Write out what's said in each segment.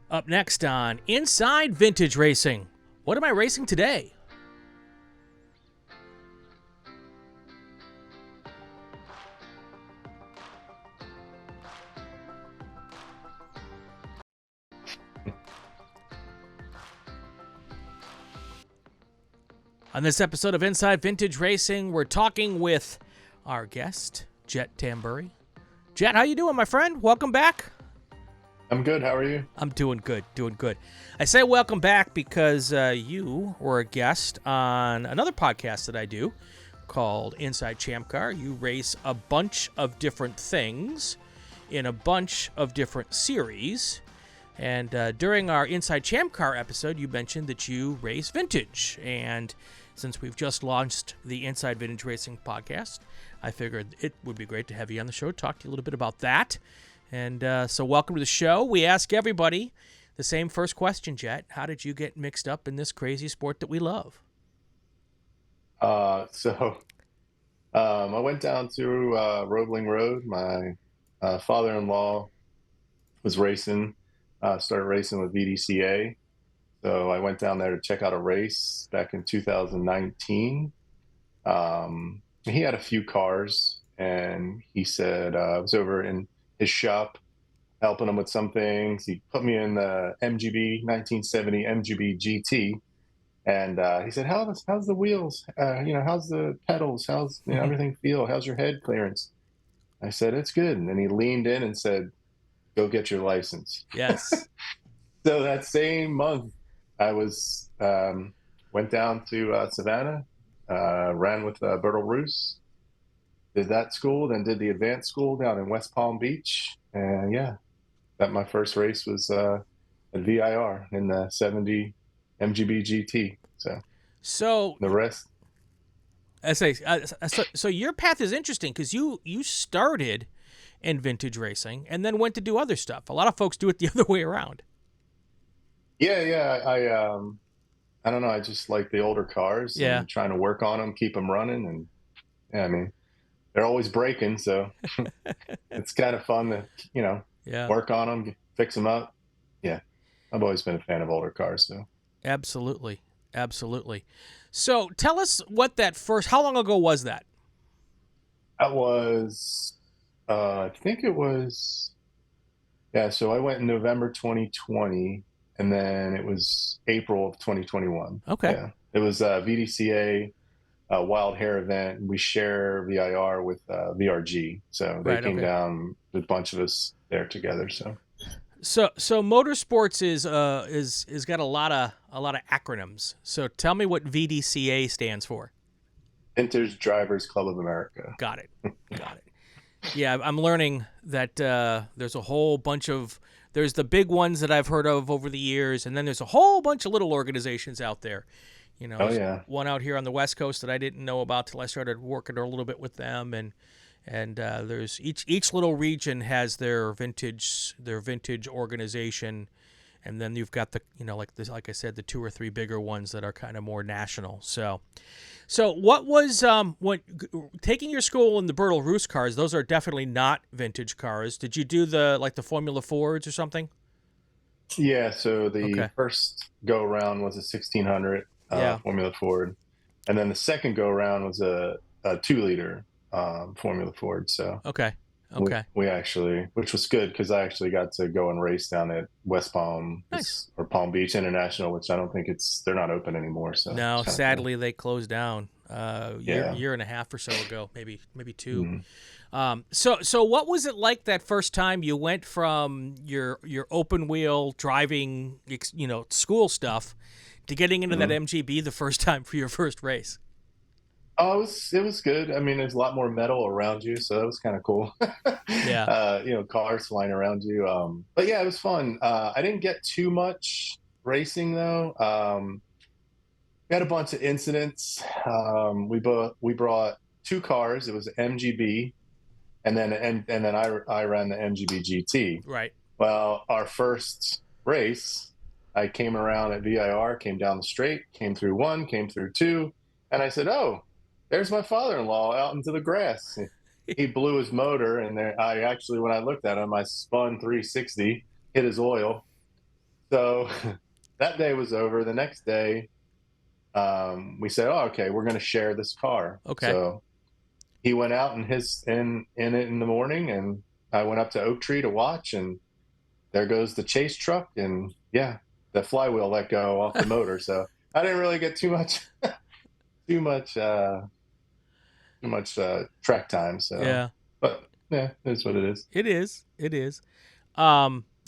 Up next on Inside Vintage Racing, what am I racing today? On this episode of Inside Vintage Racing, we're talking with our guest, Jet Tamburri. Jet, how you doing, my friend? Welcome back. I'm good. How are you? I'm doing good. I say welcome back because you were a guest on another podcast that I do called Inside Champ Car. You race a bunch of different things in a bunch of different series. And during our Inside Champ Car episode, you mentioned that you race vintage. And since we've just launched the Inside Vintage Racing podcast, I figured it would be great to have you on the show, talk to you a little bit about that. And so welcome to the show. We ask everybody the same first question, Jet. How did you get mixed up in this crazy sport that we love? I went down to Roebling Road. My father-in-law was racing, started racing with VDCA. So I went down there to check out a race back in 2019. He had a few cars, and he said, I was over in his shop helping him with some things. He put me in the MGB 1970 MGB GT, and he said, how's the wheels? How's the pedals? How's everything feel? How's your head clearance? I said, it's good. And then he leaned in and said, go get your license. Yes. So that same month, I went down to Savannah, ran with Bertle Roos, did that school, then did the advanced school down in West Palm Beach. And my first race was at VIR in the 70 MGB GT. So the rest. So your path is interesting because you started in vintage racing and then went to do other stuff. A lot of folks do it the other way around. Yeah. I don't know. I just like the older cars and trying to work on them, keep them running. And they're always breaking. So it's kind of fun to, work on them, fix them up. Yeah. I've always been a fan of older cars. So. Absolutely. So tell us how long ago was that? That was, I think it was, so I went in November 2020. And then it was April of 2021. Okay. Yeah. It was VDCA Wild Hair event. We share VIR with VRG. So they came down, a bunch of us there together. So motorsports is got a lot of acronyms. So tell me what VDCA stands for. Vintage Drivers Club of America. Got it. Yeah, I'm learning that there's a whole bunch of there's the big ones that I've heard of over the years, and then there's a whole bunch of little organizations out there. One out here on the West Coast that I didn't know about till I started working a little bit with them, and there's each little region has their vintage organization, and then you've got the like I said, the two or three bigger ones that are kind of more national. So what was taking your school in the Bertle Roos cars? Those are definitely not vintage cars. Did you do the Formula Fords or something? Yeah. So the first go around was a 1600 Formula Ford, and then the second go around was a 2-liter Formula Ford. So okay. We actually, which was good because I actually got to go and race down at West Palm or Palm Beach International, which I don't think they're not open anymore. So no, sadly they closed down year and a half or so ago, maybe two. Mm-hmm. So what was it like that first time you went from your open wheel driving, school stuff to getting into that MGB the first time for your first race? Oh, it was good. I mean, there's a lot more metal around you, so that was kind of cool. Yeah. Cars flying around you. But yeah, it was fun. I didn't get too much racing though. We had a bunch of incidents. We brought 2 cars. It was MGB, and then I ran the MGB GT. Right. Well, our first race, I came around at VIR, came down the straight, came through 1, came through 2, and I said, "Oh, there's my father-in-law out into the grass." He blew his motor, and when I looked at him, I spun 360, hit his oil. So that day was over. The next day, we said, "Oh, okay, we're going to share this car." Okay. So he went out in it in the morning, and I went up to Oak Tree to watch, and there goes the chase truck, and yeah, the flywheel let go off the motor. So I didn't really get too much, track time. So, Yeah. but yeah, it's what it is. It is. It is.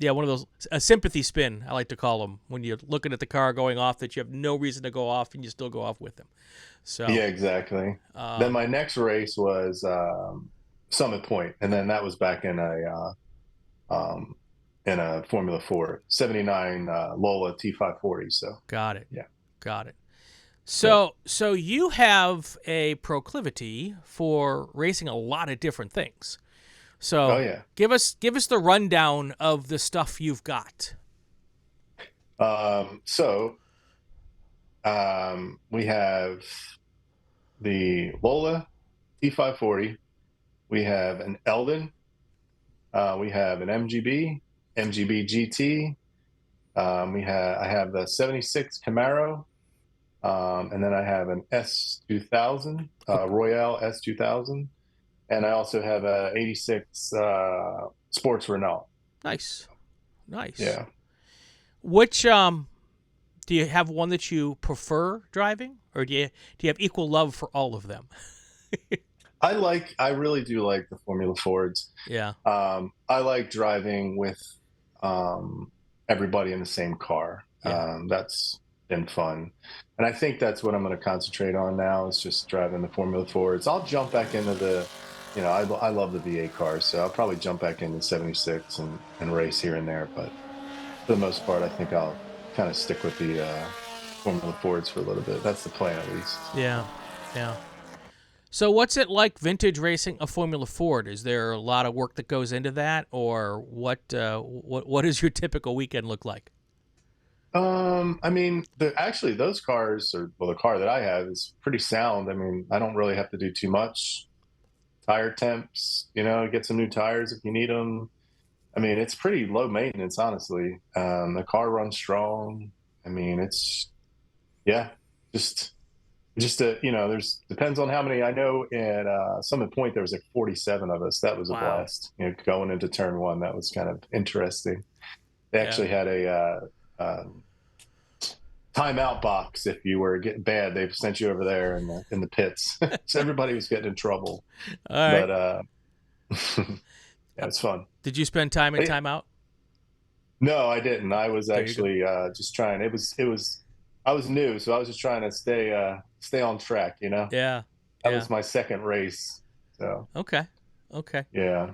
Yeah, one of those a sympathy spin, I like to call them, when you're looking at the car going off that you have no reason to go off and you still go off with them. So, Yeah, exactly. Then um, my next race was Summit Point, and then that was back um, in a Formula Ford 79 Lola T540. So got it. yeah, Got it. yep. So you have a proclivity for racing a lot of different things. Oh So yeah. give us the rundown of the stuff you've got. So we have the Lola T540. We have an Eldon. We have an MGB GT. I have the 76 Camaro. And then I have an S2000, Royale S2000. And I also have a 86 Sports Renault. Nice. Nice. Yeah. Which do you have one that you prefer driving, or do you have equal love for all of them? I really do like the Formula Fords. Yeah. I like driving with um, everybody in the same car. Yeah. That's been fun. And I think that's what I'm going to concentrate on now is just driving the Formula Fords. I'll jump back into I love the V8 cars, so I'll probably jump back into 76 and race here and there. But for the most part, I think I'll kind of stick with the Formula Fords for a little bit. That's the plan, at least. Yeah. Yeah. So what's it like vintage racing a Formula Ford? Is there a lot of work that goes into that, or what does your typical weekend look like? I mean, actually those cars are well, the car that I have is pretty sound. I mean, I don't really have to do too much. Tire temps, get some new tires if you need them. I mean, it's pretty low maintenance, honestly. The car runs strong. I mean, it's yeah, just there's depends on how many. I know at Summit Point there was like 47 of us. That was a Wow. blast. Going into turn one, that was kind of interesting. They Yeah. actually had a timeout box if you were getting bad. They sent you over there in the pits, so everybody was getting in trouble. All But right. yeah, it's fun. Did you spend time in But, timeout? no, I didn't. I was There you go. actually just trying. It was. I was new, so I was just trying to stay on track. Yeah. That Yeah. was my second race. So Okay. Okay. yeah.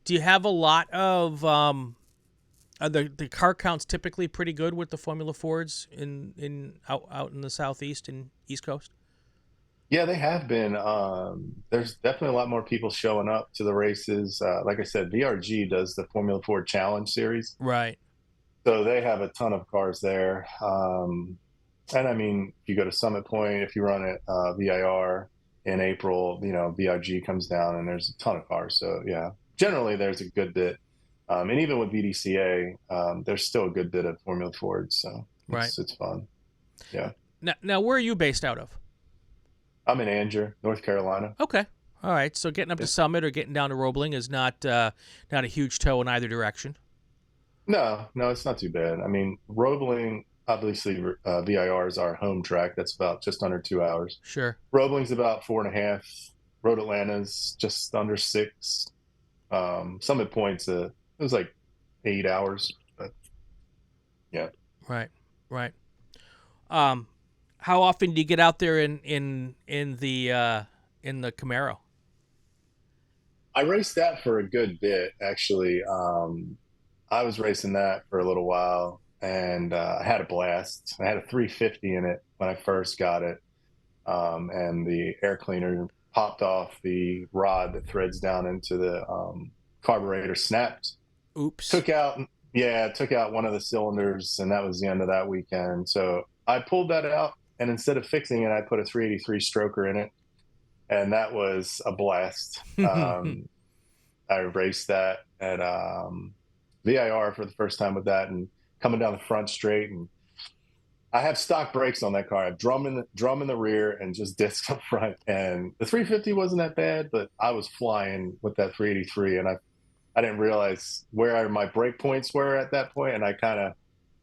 Do you have a lot of are the car counts typically pretty good with the Formula Fords in out in the southeast and East Coast? Yeah, they have been. There's definitely a lot more people showing up to the races. Like I said, VRG does the Formula Ford Challenge Series, Right. so they have a ton of cars there. And I mean, if you go to Summit Point, if you run at VIR in April, VRG comes down and there's a ton of cars. So yeah, generally there's a good bit. And even with VDCA, there's still a good bit of Formula Ford. So Right. it's fun. Yeah. Now where are you based out of? I'm in Anger, North Carolina. Okay. All right. So getting up to Yeah. Summit or getting down to Roebling is not a huge tow in either direction. No, it's not too bad. I mean, Roebling, obviously, VIR is our home track. That's about just under 2 hours. Sure. Roebling's about 4.5. Road Atlanta's just under 6. Summit Point's it was like 8 hours, but yeah. Right. Right. Um, how often do you get out there in the Camaro? I raced that for a good bit, actually. I was racing that for a little while, and I had a blast. I had a 350 in it when I first got it, and the air cleaner popped off the rod that threads down into the carburetor, snapped, Oops. took out, yeah, took out one of the cylinders, and that was the end of that weekend. So I pulled that out, and instead of fixing it, I put a 383 stroker in it, and that was a blast. I raced that at VIR for the first time with that, and coming down the front straight, and I have stock brakes on that car. I have drum in the rear and just disc up front. And the 350 wasn't that bad, but I was flying with that 383, and I didn't realize where my brake points were at that point, and I kind of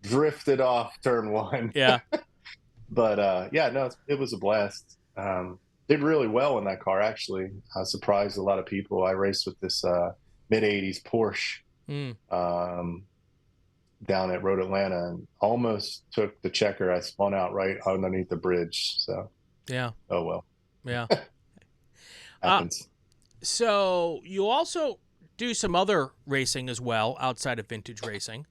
drifted off turn one. Yeah. But yeah, no, it was a blast. Did really well in that car, actually. I surprised a lot of people. I raced with this mid 80s Porsche down at Road Atlanta, and almost took the checker. I spun out right underneath the bridge. So yeah. Oh well. Yeah. Happens. So you also do some other racing as well outside of vintage racing.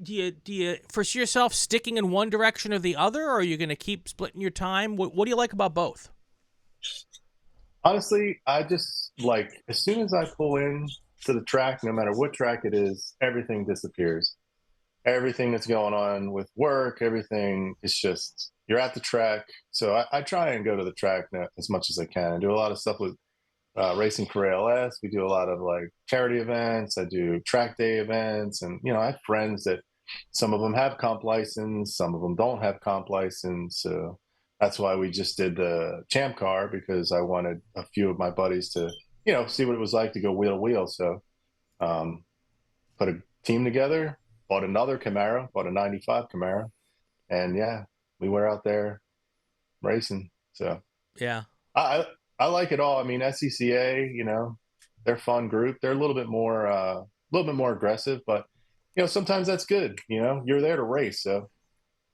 Do you foresee yourself sticking in one direction or the other, or are you going to keep splitting your time? What do you like about both? Honestly, I just like, as soon as I pull in to the track, no matter what track it is, everything disappears. Everything that's going on with work, everything is just, you're at the track. So I try and go to the track as much as I can. I do a lot of stuff with Racing for ALS. We do a lot of like charity events. I do track day events, and I have friends that some of them have comp license, some of them don't have comp license. So that's why we just did the champ car, because I wanted a few of my buddies to see what it was like to go wheel to wheel. So put a team together, bought another Camaro, bought a 95 Camaro, and yeah, we were out there racing. So yeah, I like it all. I mean, SCCA, they're a fun group. They're a little bit more aggressive, but sometimes that's good. You're there to race, so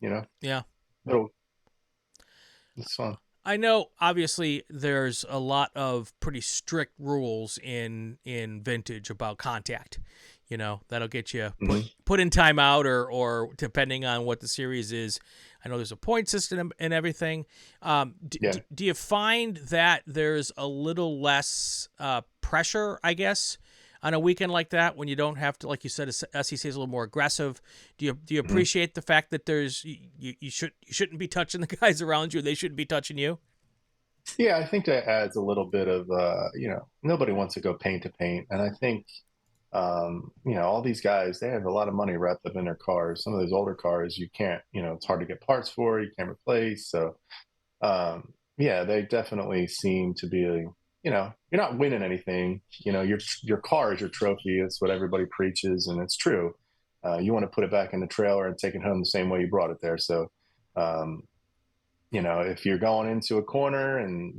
yeah, it's fun. I know. Obviously, there's a lot of pretty strict rules in vintage about contact. That'll get you put in timeout, or depending on what the series is. I know there's a point system and everything. Do you find that there's a little less pressure, I guess, on a weekend like that, when you don't have to, like you said, SEC is a little more aggressive? Do you appreciate the fact that there's you shouldn't be touching the guys around you, they shouldn't be touching you? Yeah, I think that adds a little bit of nobody wants to go paint to paint, and I think all these guys, they have a lot of money wrapped up in their cars. Some of those older cars, you can't, it's hard to get parts for, you can't replace. So yeah, they definitely seem to be, you're not winning anything. Your car is your trophy. It's what everybody preaches, and it's true. You want to put it back in the trailer and take it home the same way you brought it there. So if you're going into a corner and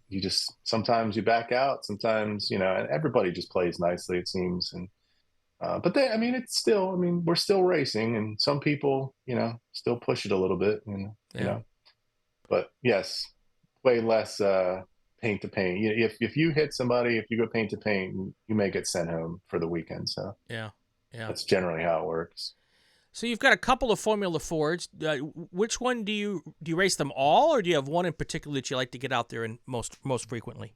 you just, sometimes you back out, sometimes and everybody just plays nicely, it seems. And but it's still, we're still racing, and some people still push it a little bit, but yes, way less paint to paint. If you hit somebody, if you go paint to paint, you may get sent home for the weekend. So yeah that's generally how it works. So you've got a couple of Formula Fords. Which one do you race them all, or do you have one in particular that you like to get out there and most frequently?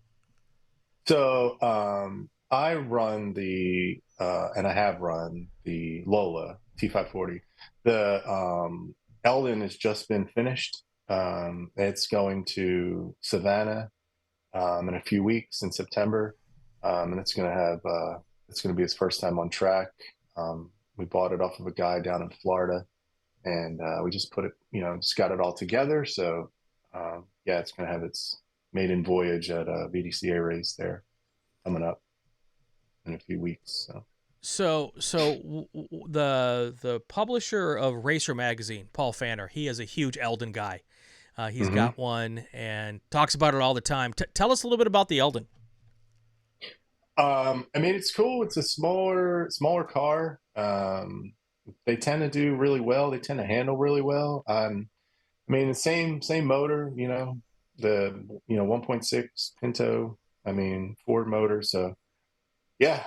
So I run and I have run the Lola T540. The Eldon has just been finished. It's going to Savannah in a few weeks in September, and it's going to be his first time on track. We bought it off of a guy down in Florida, and we just put it, just got it all together. So yeah, it's going to have its maiden voyage at a VDCA race there coming up in a few weeks. So the publisher of Racer Magazine, Paul Fanner, he is a huge Eldon guy. He's got one and talks about it all the time. Tell us a little bit about the Eldon. It's cool. It's a smaller car. They tend to do really well. They tend to handle really well. The same motor, the 1.6 Pinto, Ford motor. So yeah,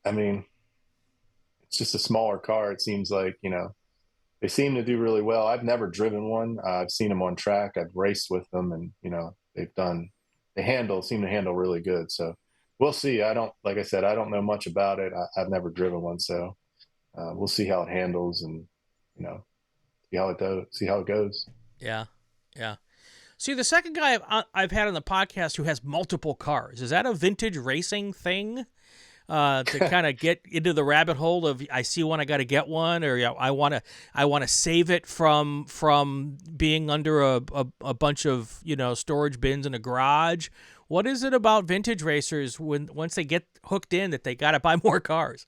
it's just a smaller car. It seems like, they seem to do really well. I've never driven one. I've seen them on track. I've raced with them, and they seem to handle really good. So we'll see. Like I said, I don't know much about it. I've never driven one, so we'll see how it handles, and see how it goes. Yeah. See, the second guy I've had on the podcast who has multiple cars, is that a vintage racing thing? to kind of get into the rabbit hole of I see one, I got to get one, or I want to save it from being under a bunch of storage bins in a garage. What is it about vintage racers once they get hooked in that they got to buy more cars?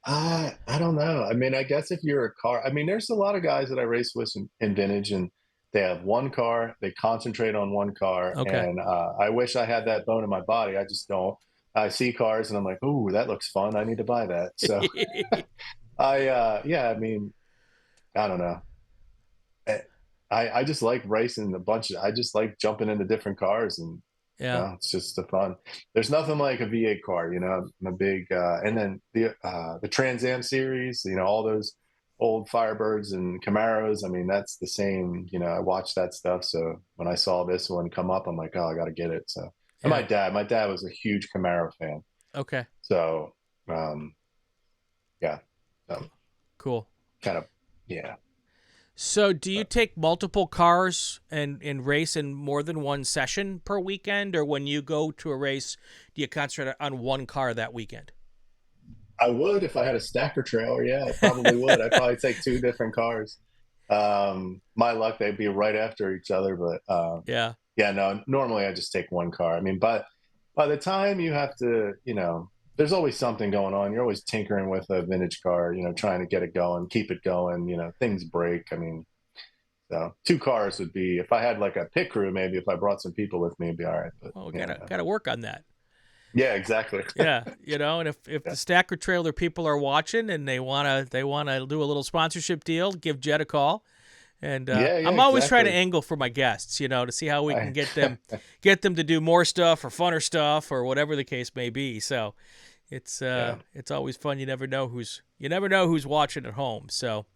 I don't know. I mean, I guess if you're a car, I mean, there's a lot of guys that I race with in vintage, and they have one car, they concentrate on one car. Okay. And I wish I had that bone in my body. I just don't. I see cars and I'm like, ooh, that looks fun. I need to buy that. So yeah, I mean, I don't know. I, I just like racing I just like jumping into different cars, and Yeah. it's just the fun. There's nothing like a V8 car, I'm a big, and then the Trans Am series, all those old Firebirds and Camaros. I mean, that's the same, I watch that stuff. So when I saw this one come up, I'm like, oh, I got to get it. So, and Yeah. my dad was a huge Camaro fan. Okay. So, yeah, Cool. kind of, yeah. So, do you take multiple cars and race in more than one session per weekend, or when you go to a race, do you concentrate on one car that weekend? I would if I had a stacker trailer. Yeah, I probably would. I'd probably take two different cars. My luck, they'd be right after each other. But Yeah. yeah, no, normally I just take one car. I mean, but by the time you have to, there's always something going on. You're always tinkering with a vintage car, trying to get it going, keep it going. Things break. I mean, so two cars would be, if I had like a pit crew, maybe if I brought some people with me, it'd be all right. But Well, gotta work on that. yeah, exactly. Yeah, and if the stacker trailer people are watching and they wanna do a little sponsorship deal, give Jet a call. And Yeah, I'm always trying to exactly. angle for my guests, to see how we can I, get them to do more stuff or funner stuff or whatever the case may be. So it's yeah. it's always fun. You never know who's watching at home. So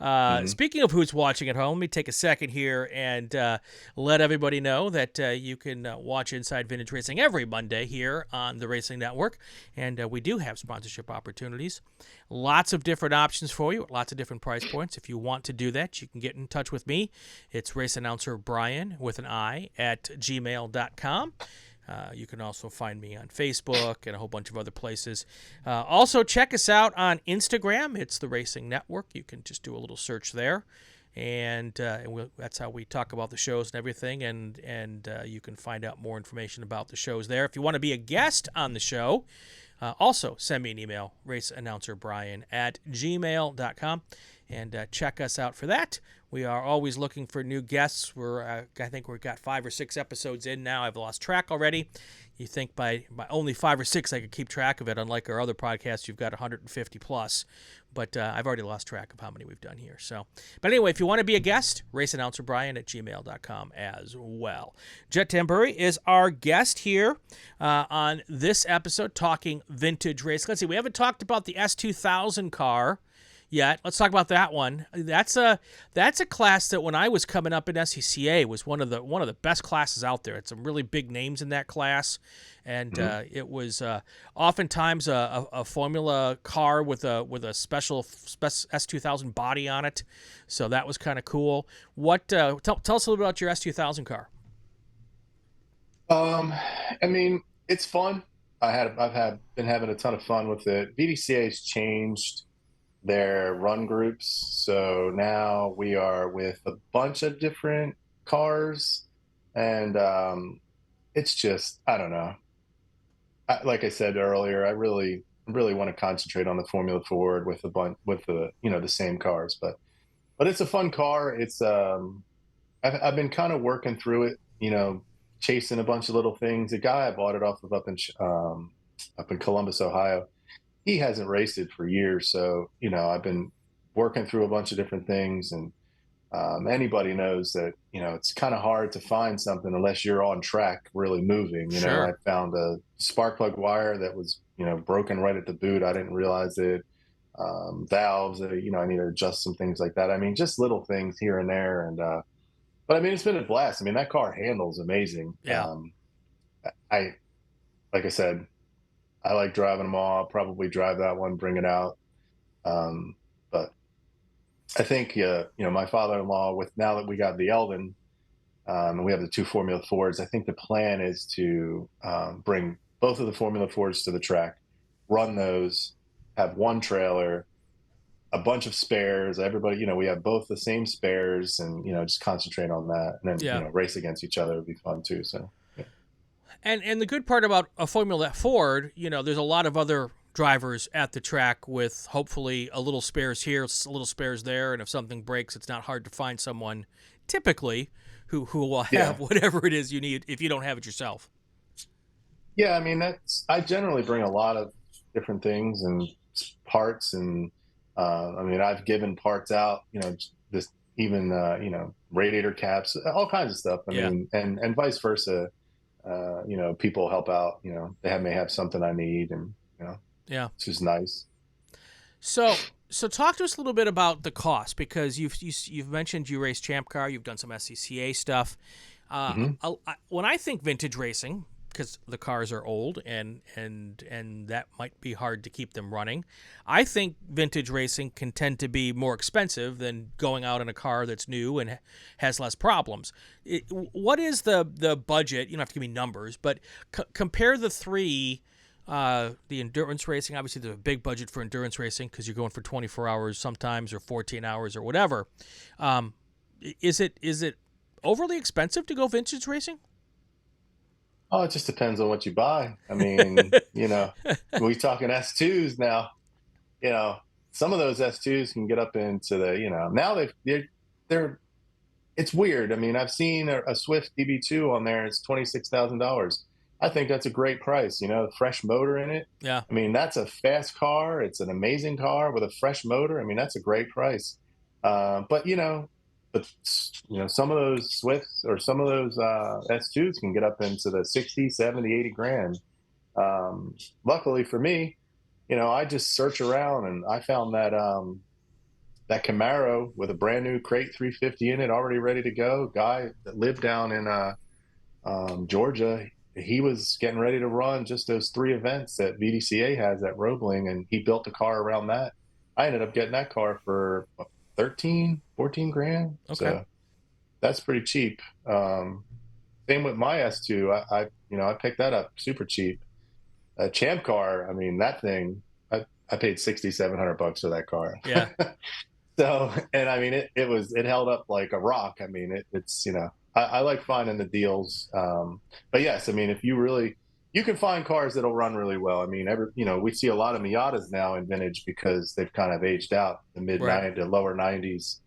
Mhm. speaking of who's watching at home, let me take a second here and let everybody know that you can watch Inside Vintage Racing every Monday here on the Racing Network. And we do have sponsorship opportunities. Lots of different options for you, lots of different price points. If you want to do that, you can get in touch with me. It's race announcer Brian with an I at gmail.com. You can also find me on Facebook and a whole bunch of other places. Also, check us out on Instagram. It's the Racing Network. You can just do a little search there, and that's how we talk about the shows and everything. And you can find out more information about the shows there. If you want to be a guest on the show, also send me an email, raceannouncerbrian at gmail.com, and check us out for that. We are always looking for new guests. I think we've got 5 or 6 episodes in now. I've lost track already. You think by only 5 or 6 I could keep track of it, unlike our other podcasts, you've got 150 plus. But I've already lost track of how many we've done here. But anyway, if you want to be a guest, raceannouncerbrian at gmail.com as well. Jet Tamburri is our guest here on this episode, talking vintage race. Let's see, we haven't talked about the S2000 car yet. Let's talk about that one. That's a class that when I was coming up in SCCA was one of the best classes out there. It's some really big names in that class, and it was oftentimes a Formula car with a special S2000 body on it. So that was kind of cool. What tell us a little bit about your S2000 car? I mean, it's fun. Been having a ton of fun with it. VDCA's changed their run groups, so now we are with a bunch of different cars, and it's just, I don't know. Like I said earlier, I really want to concentrate on the Formula Ford with the the same cars, but it's a fun car. It's I've been kind of working through it, chasing a bunch of little things. The guy I bought it off of up in Columbus, Ohio, he hasn't raced it for years. So, I've been working through a bunch of different things. And anybody knows that, it's kind of hard to find something unless you're on track really moving. I Sure. found a spark plug wire that was, broken right at the boot. I didn't realize it. Valves, I need to adjust some things like that. I mean, just little things here and there. And, but I mean, it's been a blast. I mean, that car handles amazing. Yeah. I, like I said, I like driving them all. I'll probably drive that one, bring it out. But I think, my father-in-law, with now that we got the Elvin, and we have the two Formula Fords, I think the plan is to bring both of the Formula Fords to the track, run those, have one trailer, a bunch of spares. Everybody, we have both the same spares, and just concentrate on that, and then Yeah. race against each other would be fun too. So, yeah. And the good part about a Formula Ford, there's a lot of other drivers at the track with hopefully a little spares here, a little spares there, and if something breaks, it's not hard to find someone typically who will have whatever it is you need if you don't have it yourself. Yeah, I mean, I generally bring a lot of different things and parts, and I mean, I've given parts out, just even radiator caps, all kinds of stuff. I mean, and vice versa. People help out. They may have something I need, and it's just nice. So talk to us a little bit about the cost, because you've mentioned you race Champ Car, you've done some SCCA stuff. When I think vintage racing, because the cars are old and that might be hard to keep them running, I think vintage racing can tend to be more expensive than going out in a car that's new and has less problems. What is the budget? You don't have to give me numbers, but compare the three. The endurance racing, obviously there's a big budget for endurance racing because you're going for 24 hours sometimes, or 14 hours or whatever. Is it overly expensive to go vintage racing? Oh, it just depends on what you buy. I mean, we're talking S2s now. Some of those S2s can get up into the, now they're it's weird. I mean, I've seen a Swift DB2 on there. It's $26,000. I think that's a great price. Fresh motor in it. Yeah. I mean, that's a fast car. It's an amazing car with a fresh motor. I mean, that's a great price. But some of those Swifts or some of those S2s can get up into the 60, 70, 80 grand. Luckily for me, I just search around, and I found that that Camaro with a brand new crate 350 in it, already ready to go. Guy that lived down in Georgia, he was getting ready to run just those 3 events that VDCA has at Roebling, and he built a car around that. I ended up getting that car for 13, 14 grand. Okay. So that's pretty cheap. Same with my S2. I picked that up super cheap. A Champ car, I mean, that thing, I paid $6,700 for that car. Yeah. So, and I mean, it held up like a rock. I mean, it's I like finding the deals. But yes, I mean, if you can find cars that'll run really well. I mean, we see a lot of Miatas now in vintage because they've kind of aged out, the mid-90s to lower 90s.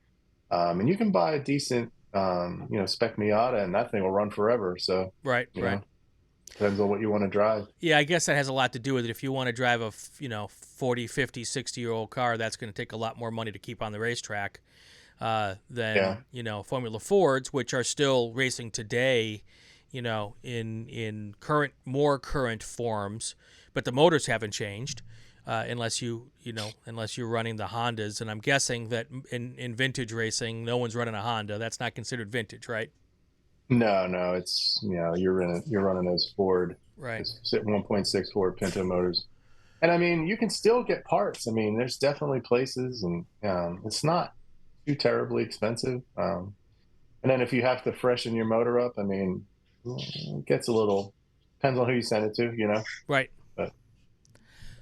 And you can buy a decent, spec Miata, and that thing will run forever. So, right. Depends on what you want to drive. Yeah, I guess that has a lot to do with it. If you want to drive a 40, 50, 60-year-old car, that's going to take a lot more money to keep on the racetrack than Formula Fords, which are still racing today, in more current forms, but the motors haven't changed unless you're running the Hondas. And I'm guessing that in vintage racing, no one's running a Honda. That's not considered vintage, right? No, it's you're running those Ford, right? 1.6 Ford Pinto motors, and I mean, you can still get parts. I mean, there's definitely places, and it's not too terribly expensive. And then if you have to freshen your motor up, I mean, it gets a little, depends on who you send it to, Right. But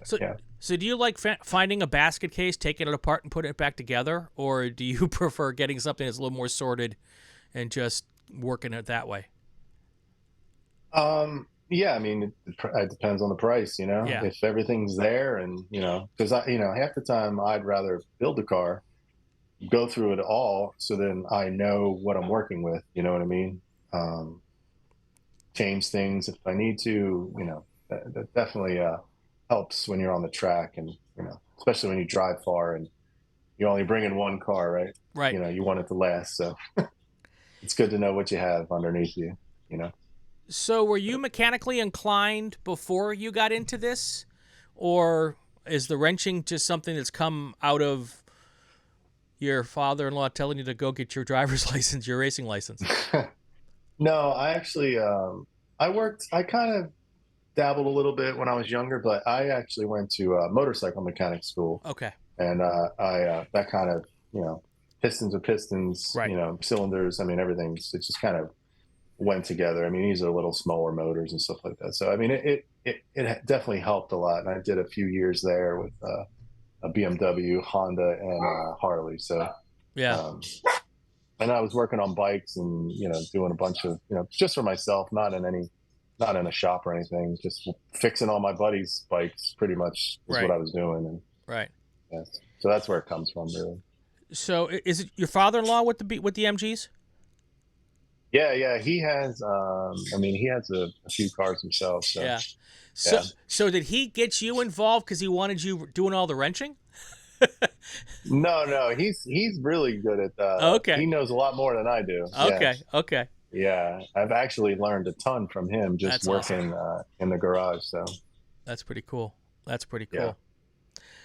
So do you like finding a basket case, taking it apart, and putting it back together, or do you prefer getting something that's a little more sorted and just working it that way? Yeah, I mean, it depends on the price, Yeah. If everything's there, and because half the time I'd rather build a car, go through it all, so then I know what I'm working with. You know what I mean? Change things if I need to. That definitely helps when you're on the track, and especially when you drive far and you only bring in one car, right? Right. You want it to last, so it's good to know what you have underneath you. So were you mechanically inclined before you got into this, or is the wrenching just something that's come out of your father-in-law telling you to go get your driver's license, your racing license? No, I actually, I kind of dabbled a little bit when I was younger, but I actually went to motorcycle mechanic school. Okay. And that kind of, pistons are pistons, right. Cylinders, I mean, it just kind of went together. I mean, these are little smaller motors and stuff like that. So, I mean, it it definitely helped a lot. And I did a few years there with a BMW, Honda, and Harley. So, Yeah. um, and I was working on bikes and, doing a bunch of, just for myself, not in a shop or anything, just fixing all my buddies' bikes pretty much is what Right. I was doing. And Right. yes, so that's where it comes from, really. So is it your father-in-law with the MGs? Yeah. He has, he has a few cars himself. So, Yeah. yeah. So did he get you involved because he wanted you doing all the wrenching? No, he's really good at, Okay. he knows a lot more than I do. Okay. Yes. Okay. Yeah. I've actually learned a ton from him just That's awesome. working, in the garage. So, That's pretty cool. That's pretty yeah. cool.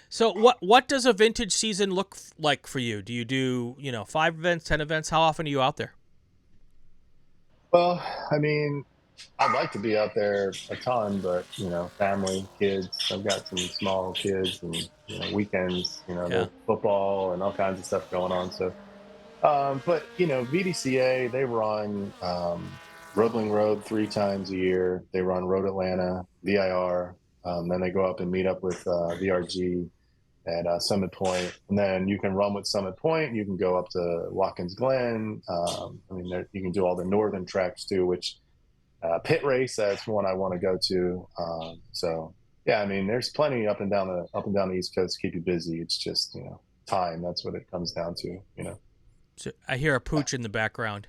So what does a vintage season look like for you? Do you do, 5 events, 10 events? How often are you out there? Well, I'd like to be out there a ton, but family, kids. I've got some small kids, and weekends. Yeah. There's football and all kinds of stuff going on. So, but VDCA, they run Roebling Road 3 times a year. They run Road Atlanta, VIR. Then they go up and meet up with VRG at Summit Point, and then you can run with Summit Point. You can go up to Watkins Glen. You can do all the northern tracks too, which pit race, that's one I want to go to. So yeah, there's plenty up and down the East Coast to keep you busy. It's just time. That's what it comes down to. So I hear a pooch in the background.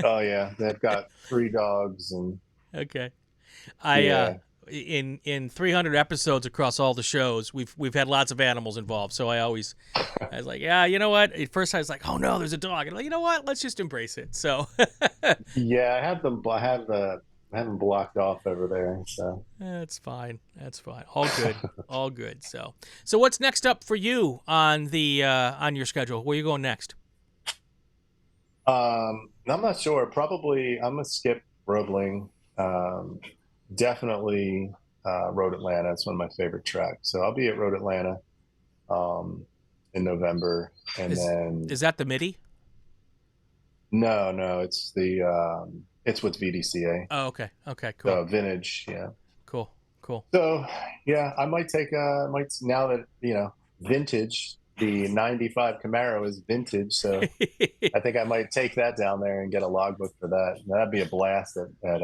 Oh yeah, they've got 3 dogs and Okay. yeah. In 300 episodes across all the shows, we've had lots of animals involved. So I was like, yeah, you know what? At first I was like, oh no, there's a dog. And I'm like, you know what? Let's just embrace it. So Yeah, I have them blocked off over there. So that's fine. That's fine. All good. All good. So what's next up for you on the on your schedule? Where are you going next? I'm not sure. Probably I'm gonna skip Roebling. Definitely Road Atlanta. It's one of my favorite tracks. So I'll be at Road Atlanta in November, and then Is that the MIDI? no, it's it's with VDCA. Oh, okay. Okay, cool. So vintage, yeah. Cool. So yeah, I might take now that vintage. The '95 Camaro is vintage, so I think I might take that down there and get a logbook for that. That'd be a blast at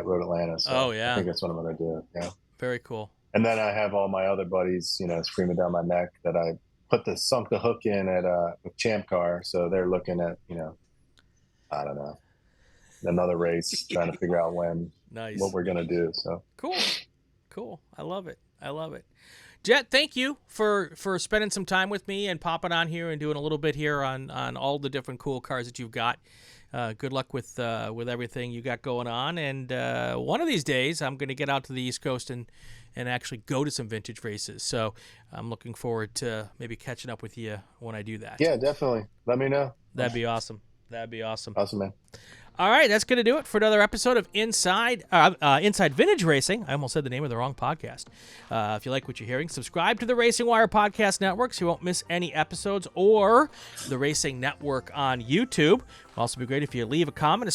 Road Atlanta. So Oh, yeah. I think that's what I'm gonna do. Yeah. Very cool. And then I have all my other buddies, screaming down my neck that I sunk the hook in at with Champ Car. So they're looking at, I don't know, another race, trying to figure out Nice. what we're gonna do. So Cool. I love it. Jet, thank you for spending some time with me and popping on here and doing a little bit here on all the different cool cars that you've got. Good luck with everything you got going on. And one of these days, I'm going to get out to the East Coast and actually go to some vintage races. So I'm looking forward to maybe catching up with you when I do that. yeah, definitely. Let me know. That'd be awesome. Awesome, man. All right, that's going to do it for another episode of Inside Vintage Racing. I almost said the name of the wrong podcast. If you like what you're hearing, subscribe to the RacingWire Podcast Network so you won't miss any episodes, or the Racing Network on YouTube. It'd also be great if you leave a comment,